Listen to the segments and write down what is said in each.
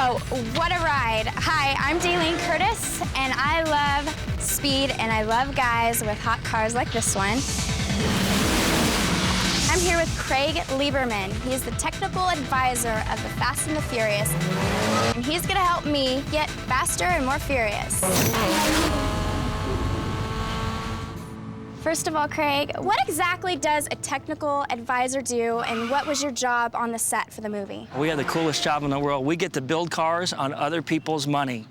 Oh, what a ride. Hi, I'm Daylene Curtis, and I love speed, and I love guys with hot cars like this one. I'm here with Craig Lieberman. He's the technical advisor of the Fast and the Furious, and he's gonna help me get faster and more furious. First of all, Craig, what exactly does a technical advisor do, and what was your job on the set for the movie? We have the coolest job in the world. We get to build cars on other people's money.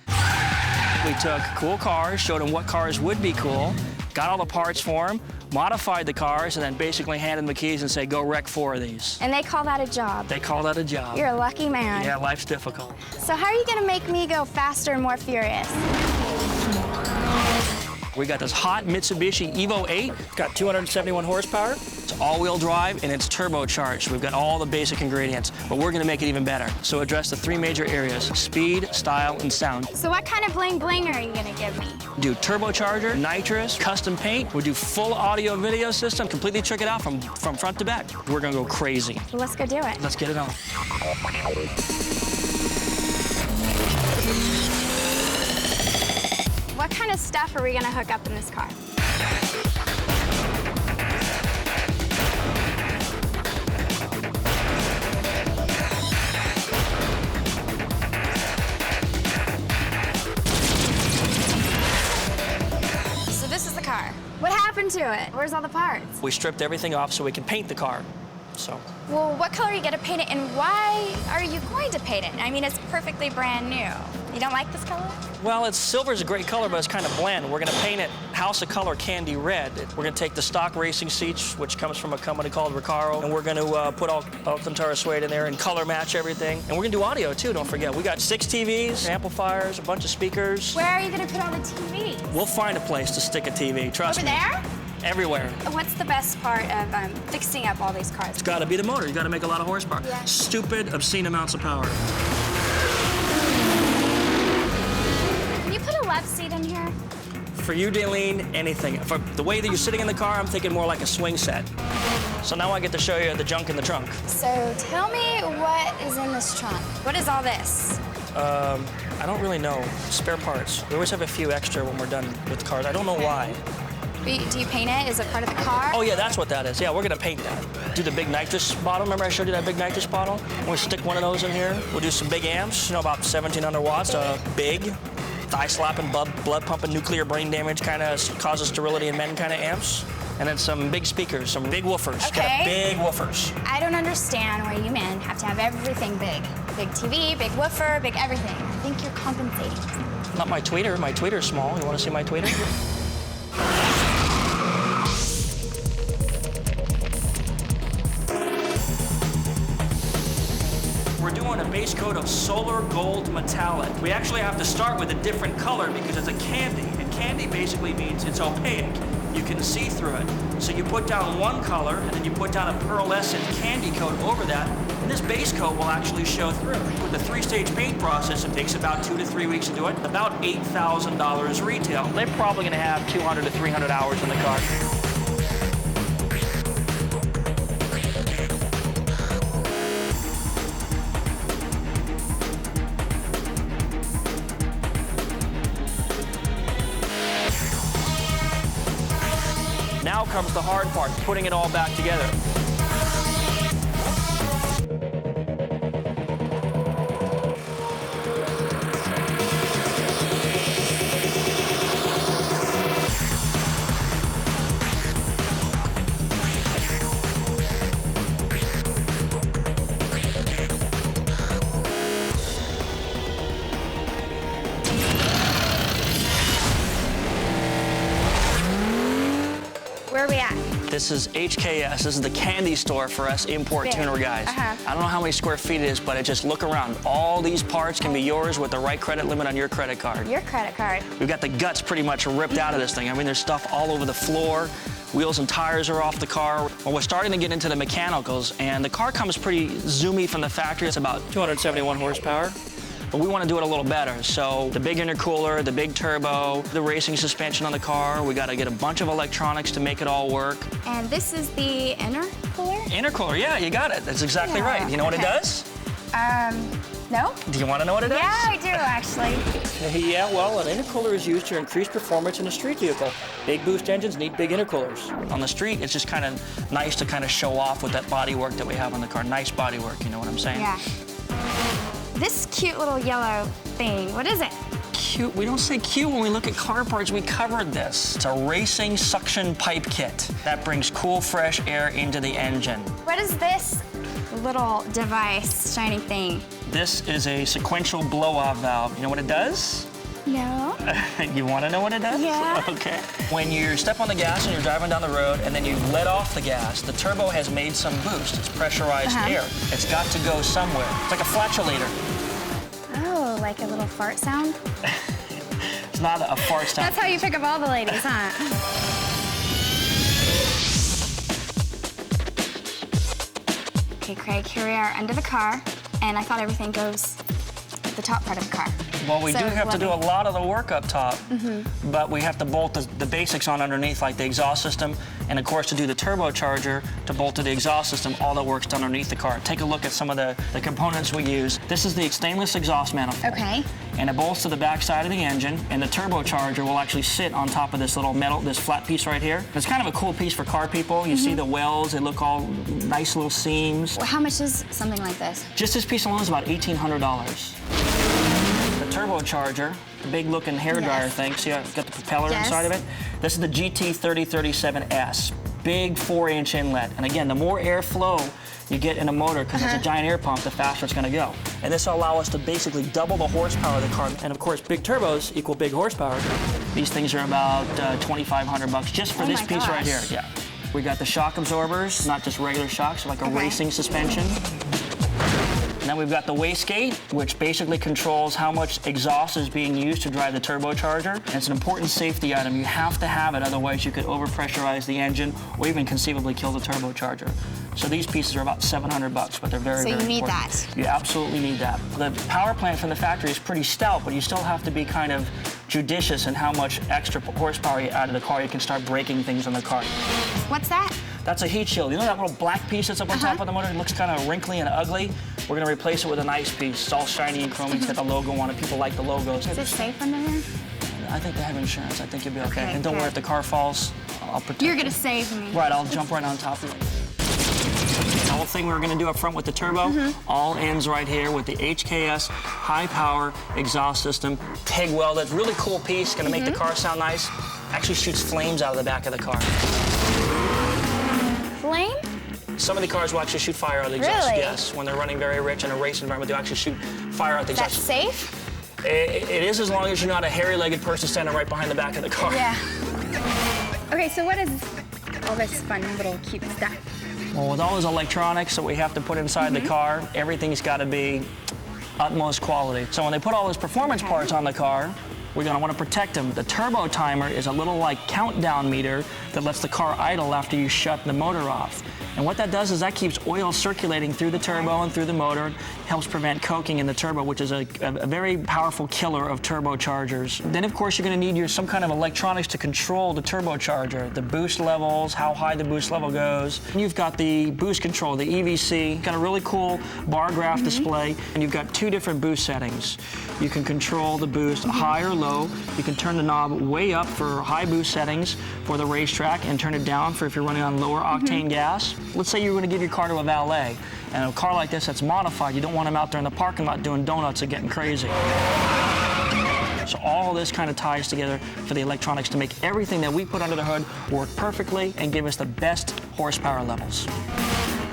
We took cool cars, showed them what cars would be cool, got all the parts for them, modified the cars, and then basically handed them the keys and say, go wreck 4 of these. And they call that a job. They call that a job. You're a lucky man. Yeah, life's difficult. So how are you gonna make me go faster and more furious? We got this hot Mitsubishi Evo 8, got 271 horsepower. It's all-wheel drive and it's turbocharged. We've got all the basic ingredients, but we're gonna make it even better. So address the 3 major areas: speed, style, and sound. So what kind of bling bling are you gonna give me? Do turbocharger, nitrous, custom paint. We do full audio video system, completely trick it out from front to back. We're gonna go crazy. So let's go do it. Let's get it on. What kind of stuff are we gonna hook up in this car? So this is the car. What happened to it? Where's all the parts? We stripped everything off so we can paint the car. So. Well, what color are you gonna paint it, and why are you going to paint it? I mean, it's perfectly brand new. You don't like this color? Well, silver's a great color, but it's kind of bland. We're gonna paint it House of Color Candy Red. We're gonna take the stock racing seats, which comes from a company called Recaro, and we're gonna put Alcantara suede in there and color match everything. And we're gonna do audio too, don't forget. We got 6 TVs, amplifiers, a bunch of speakers. Where are you gonna put all the TVs? We'll find a place to stick a TV, trust me. Over there? Everywhere. What's the best part of fixing up all these cars? It's gotta be the motor. You gotta make a lot of horsepower. Yeah. Stupid, obscene amounts of power. Can you put a love seat in here? For you, Daylene, anything. For the way that you're sitting in the car, I'm thinking more like a swing set. So now I get to show you the junk in the trunk. So tell me what is in this trunk. What is all this? I don't really know. Spare parts. We always have a few extra when we're done with the cars. I don't know why. Do you paint it? Is it part of the car? Oh yeah, that's what that is. Yeah, we're gonna paint that. Do the big nitrous bottle. Remember I showed you that big nitrous bottle? We'll stick one of those in here. We'll do some big amps, about 1,700 watts. Big, thigh-slapping, blood-pumping, nuclear brain damage, kind of causes sterility in men kind of amps. And then some big speakers, some big woofers. Okay. Got big woofers. I don't understand why you men have to have everything big. Big TV, big woofer, big everything. I think you're compensating. Not my tweeter. My tweeter's small. You want to see my tweeter? We're doing a base coat of solar gold metallic. We actually have to start with a different color because it's a candy, and candy basically means it's opaque. You can see through it. So you put down one color, and then you put down a pearlescent candy coat over that, and this base coat will actually show through. With the 3-stage paint process, it takes about 2 to 3 weeks to do it, about $8,000 retail. They're probably gonna have 200 to 300 hours in the car. Now comes the hard part, putting it all back together. Where are we at? This is HKS. This is the candy store for us import tuner guys. I don't know how many square feet it is, but just look around. All these parts can be yours with the right credit limit on your credit card. Your credit card. We've got the guts pretty much ripped out of this thing. I mean, there's stuff all over the floor. Wheels and tires are off the car. Well, we're starting to get into the mechanicals, and the car comes pretty zoomy from the factory. It's about 271 horsepower. But we want to do it a little better. So the big intercooler, the big turbo, the racing suspension on the car. We got to get a bunch of electronics to make it all work. And this is the intercooler? Intercooler, yeah, you got it. That's exactly right. You know what it does? No? Do you want to know what it is? Yeah, I do, actually. Yeah, well, an intercooler is used to increase performance in a street vehicle. Big boost engines need big intercoolers. On the street, it's just kind of nice to kind of show off with that body work that we have on the car. Nice body work, you know what I'm saying? Yeah. This cute little yellow thing, what is it? Cute. We don't say cute when we look at car parts. We covered this. It's a racing suction pipe kit that brings cool, fresh air into the engine. What is this little device, shiny thing? This is a sequential blow-off valve. You know what it does? No. You want to know what it does? Yeah. Okay. When you step on the gas and you're driving down the road and then you let off the gas, the turbo has made some boost. It's pressurized air. It's got to go somewhere. It's like a flatulator. Oh, like a little fart sound? It's not a fart sound. That's how you pick up all the ladies, huh? Okay, Craig, here we are under the car, and I thought everything goes at the top part of the car. Well, we So, do have to do a lot of the work up top, but we have to bolt the basics on underneath, like the exhaust system, and of course to do the turbocharger, to bolt to the exhaust system, all the work's done underneath the car. Take a look at some of the components we use. This is the stainless exhaust manifold. Okay. And it bolts to the back side of the engine, and the turbocharger will actually sit on top of this little metal, this flat piece right here. It's kind of a cool piece for car people. You see the wells, they look all nice little seams. Well, how much is something like this? Just this piece alone is about $1,800. The turbocharger, the big looking hairdryer thing, see how it's got the propeller inside of it? This is the GT3037S, big 4-inch inlet. And again, the more airflow you get in a motor, because it's a giant air pump, the faster it's gonna go. And this will allow us to basically double the horsepower of the car. And of course, big turbos equal big horsepower. These things are about $2,500 just for this piece right here. Yeah. We got the shock absorbers, not just regular shocks, like a racing suspension. And then we've got the wastegate, which basically controls how much exhaust is being used to drive the turbocharger. And it's an important safety item. You have to have it, otherwise you could overpressurize the engine or even conceivably kill the turbocharger. So these pieces are about $700, but they're very, very important. So you need that. You absolutely need that. The power plant from the factory is pretty stout, but you still have to be kind of judicious in how much extra horsepower you add to the car. You can start breaking things on the car. What's that? That's a heat shield. You know that little black piece that's up on top of the motor? It looks kind of wrinkly and ugly. We're going to replace it with a nice piece. It's all shiny and chromy. It's got the logo on it. People like the logos. Is it safe under here? I think they have insurance. I think you'll be okay. Okay, And don't worry, if the car falls, I'll protect You're you. gonna save me. Right, I'll jump right on top of it. The whole thing we're going to do up front with the turbo all ends right here with the HKS high power exhaust system, TIG welded, really cool piece, going to make the car sound nice. Actually shoots flames out of the back of the car. Flame? Some of the cars will actually shoot fire out of the exhaust. Really? Yes, when they're running very rich in a race environment, they'll actually shoot fire out the That's exhaust. safe? It is, as long as you're not a hairy-legged person standing right behind the back of the car. Yeah. Okay, so what is all this fun little cute stuff? Well, with all those electronics that we have to put inside the car, everything's got to be utmost quality. So when they put all those performance parts on the car, we're going to want to protect them. The turbo timer is a little like countdown meter that lets the car idle after you shut the motor off. And what that does is that keeps oil circulating through the turbo and through the motor, helps prevent coking in the turbo, which is a very powerful killer of turbochargers. Then, of course, you're going to need some kind of electronics to control the turbocharger, the boost levels, how high the boost level goes. And you've got the boost control, the EVC, got a really cool bar graph display, and you've got two different boost settings. You can control the boost high or low. You can turn the knob way up for high boost settings for the racetrack and turn it down for if you're running on lower octane gas. Let's say you're going to give your car to a valet, and a car like this that's modified, you don't want them out there in the parking lot doing donuts and getting crazy. So all of this kind of ties together for the electronics to make everything that we put under the hood work perfectly and give us the best horsepower levels.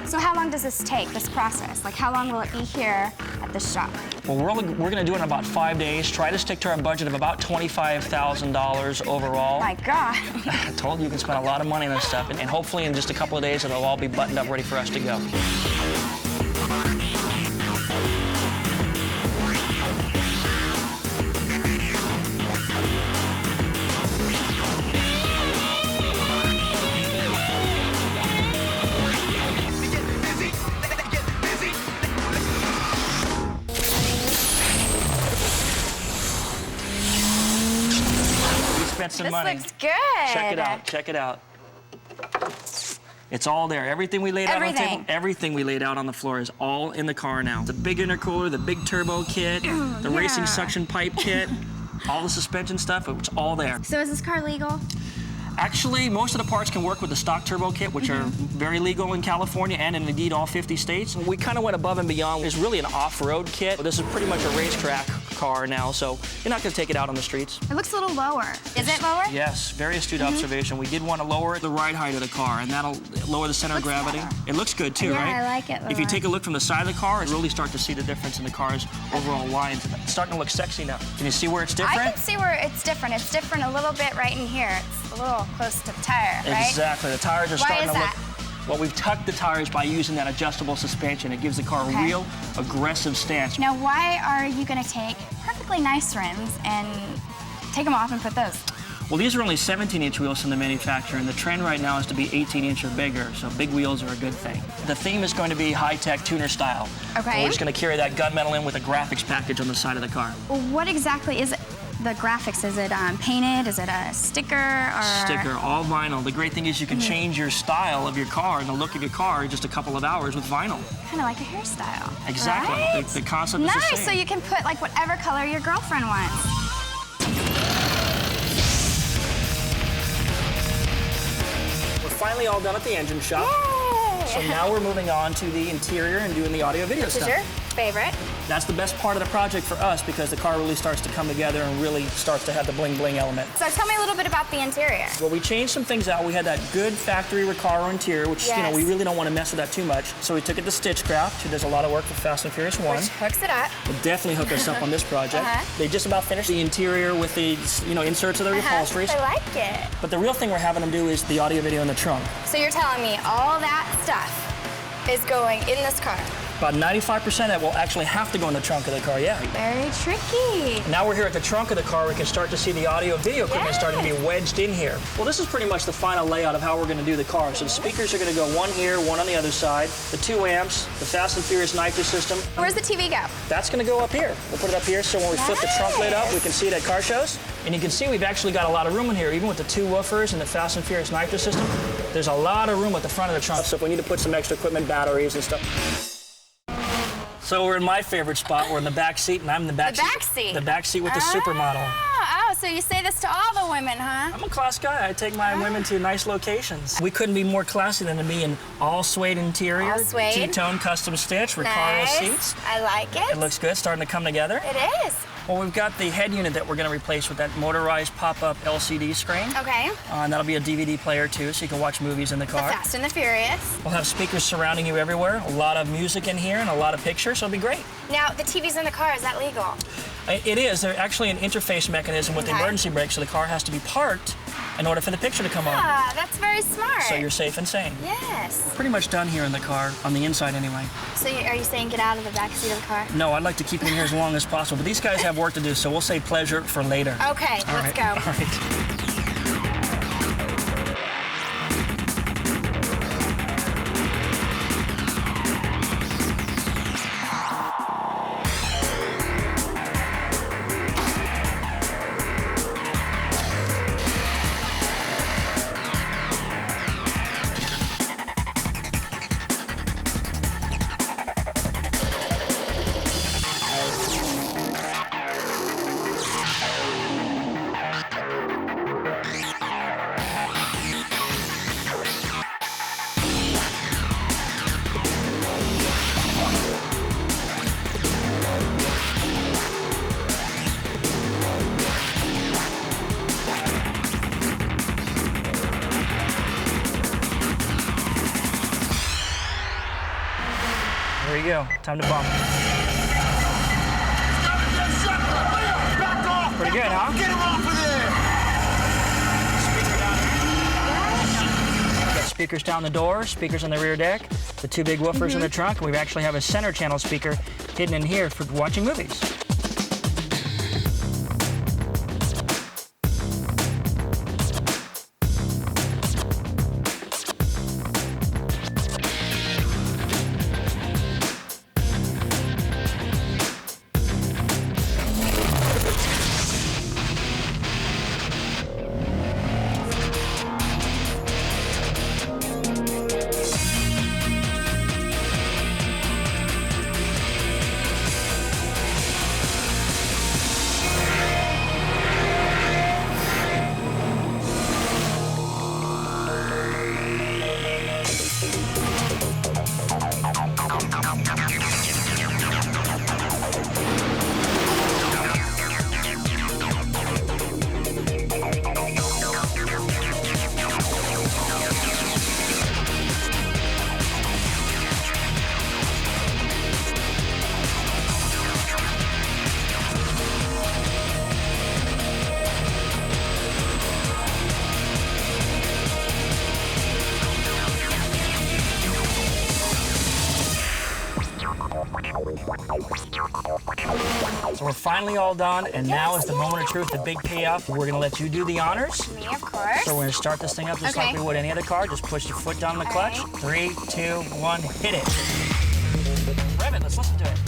So how long does this take, this process? Like, how long will it be here at the shop? Well, we're going to do it in about 5 days. Try to stick to our budget of about $25,000 overall. My God. I told you can spend a lot of money on this stuff, and hopefully in just a couple of days it'll all be buttoned up, ready for us to go. Some This money. looks good. Check it out, check it out. It's all there. Everything we laid out on the table, everything we laid out on the floor is all in the car now. The big intercooler, the big turbo kit, the racing suction pipe kit, all the suspension stuff, it's all there. So is this car legal? Actually, most of the parts can work with the stock turbo kit, which are very legal in California and in indeed all 50 states. We kind of went above and beyond. It's really an off-road kit. This is pretty much a racetrack car now, so you're not going to take it out on the streets. It looks a little lower. Is it lower? Yes, very astute observation. We did want to lower the ride height of the car, and that'll lower the center of gravity. Better. It looks good too, right? Yeah, I like it lower. If you take a look from the side of the car, you really start to see the difference in the car's overall lines. It's starting to look sexy now. Can you see where it's different? I can see where it's different. It's different a little bit right in here. It's a little close to the tire, right? Exactly. The tires are starting to look... Why is that? Well, we've tucked the tires by using that adjustable suspension. It gives the car a real aggressive stance. Now, why are you going to take perfectly nice rims and take them off and put those? Well, these are only 17-inch wheels from the manufacturer, and the trend right now is to be 18-inch or bigger, so big wheels are a good thing. The theme is going to be high-tech tuner style. Okay. And we're just going to carry that gunmetal in with a graphics package on the side of the car. Well, what exactly is it? The graphics, is it painted? Is it a sticker? Or... Sticker, all vinyl. The great thing is you can change your style of your car and the look of your car in just a couple of hours with vinyl. Kind of like a hairstyle. Exactly. Right? The concept is the nice, same. so you can put like whatever color your girlfriend wants. We're finally all done at the engine shop. Yay! So now we're moving on to the interior and doing the audio video stuff. This is your favorite? That's the best part of the project for us because the car really starts to come together and really starts to have the bling bling element. So tell me a little bit about the interior. Well, we changed some things out. We had that good factory Recaro interior, which you know we really don't want to mess with that too much. So we took it to Stitchcraft, who does a lot of work for Fast and Furious 1. Which hooks it up. Will definitely hook us up on this project. They just about finished the interior with the inserts of the upholsteries. I like it. But the real thing we're having them do is the audio video in the trunk. So you're telling me all that stuff is going in this car? About 95% of that will actually have to go in the trunk of the car, yeah. Very tricky. Now we're here at the trunk of the car, we can start to see the audio video equipment starting to be wedged in here. Well, this is pretty much the final layout of how we're going to do the car. So the speakers are going to go one here, one on the other side, the 2 amps, the Fast and Furious Nitro system. Where's the TV go? That's going to go up here. We'll put it up here so when we flip the trunk lid up, we can see it at car shows. And you can see we've actually got a lot of room in here, even with the 2 woofers and the Fast and Furious Nitro system. There's a lot of room at the front of the trunk. So if we need to put some extra equipment, batteries and stuff. So we're in my favorite spot. We're in the back seat, and I'm in the back seat. The back seat? The back seat with the supermodel. Oh, so you say this to all the women, huh? I'm a class guy. I take my women to nice locations. We couldn't be more classy than to be in all suede interior, all suede. two-tone custom stitch, Recaro seats. I like it. It looks good, starting to come together. It is. Well, we've got the head unit that we're going to replace with that motorized pop-up LCD screen. Okay. And that'll be a DVD player, too, so you can watch movies in the car. The Fast and the Furious. We'll have speakers surrounding you everywhere, a lot of music in here, and a lot of pictures, so it'll be great. Now, the TV's in the car, is that legal? It is. There's actually an interface mechanism with the emergency brake, so the car has to be parked in order for the picture to come on. Ah, that's very smart. So you're safe and sane. Yes. We're pretty much done here in the car, on the inside anyway. So are you saying get out of the back seat of the car? No, I'd like to keep it in here as long as possible, but these guys have work to do, so we'll save pleasure for later. Okay, let's go. All right. There you go. Time to bump. Pretty good, huh? Get him off of there! Speaker down here. Got speakers down the door, speakers on the rear deck, the 2 big woofers in the trunk, and we actually have a center channel speaker hidden in here for watching movies. we're finally all done, and now is the moment of truth, the big payoff. We're gonna let you do the honors. Me, of course. So we're gonna start this thing up just like we would any other car. Just push your foot down the clutch. Right. 3, 2, 1, hit it. Rev it, let's listen to it.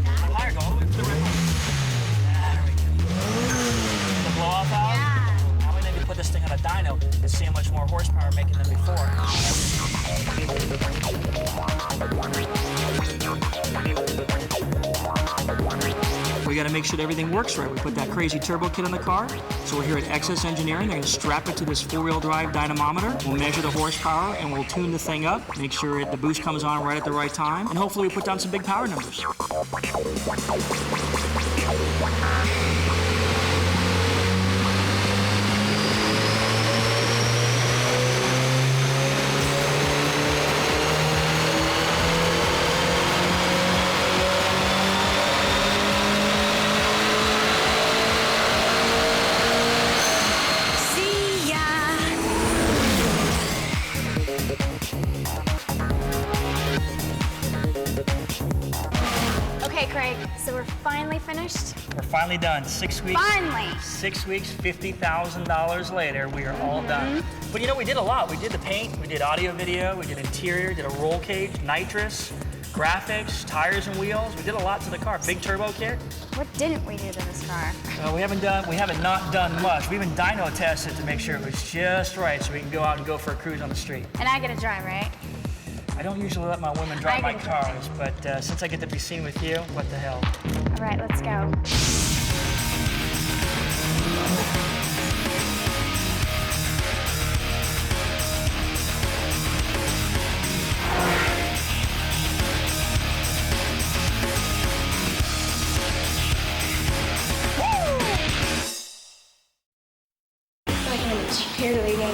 Higher, go all the way to the rim. There we go. The blow off valve? Yeah. Now we need to put this thing on a dyno and see how much more horsepower we're making than before. We got to make sure that everything works right. We put that crazy turbo kit on the car. So we're here at XS Engineering. They're going to strap it to this four-wheel drive dynamometer. We'll measure the horsepower and we'll tune the thing up, make sure the boost comes on right at the right time, and hopefully we put down some big power numbers. Okay, Craig, so we're finally finished? We're finally done. 6 weeks. Finally! 6 weeks, $50,000 later, we are all done. But you know, we did a lot. We did the paint, we did audio video, we did interior, did a roll cage, nitrous, graphics, tires and wheels. We did a lot to the car. Big turbo kit. What didn't we do to this car? We haven't not done much. We even dyno tested to make sure it was just right so we can go out and go for a cruise on the street. And I get to drive, right? I don't usually let my women drive my cars, but since I get to be seen with you, what the hell? All right, let's go. Like I'm cheerleading.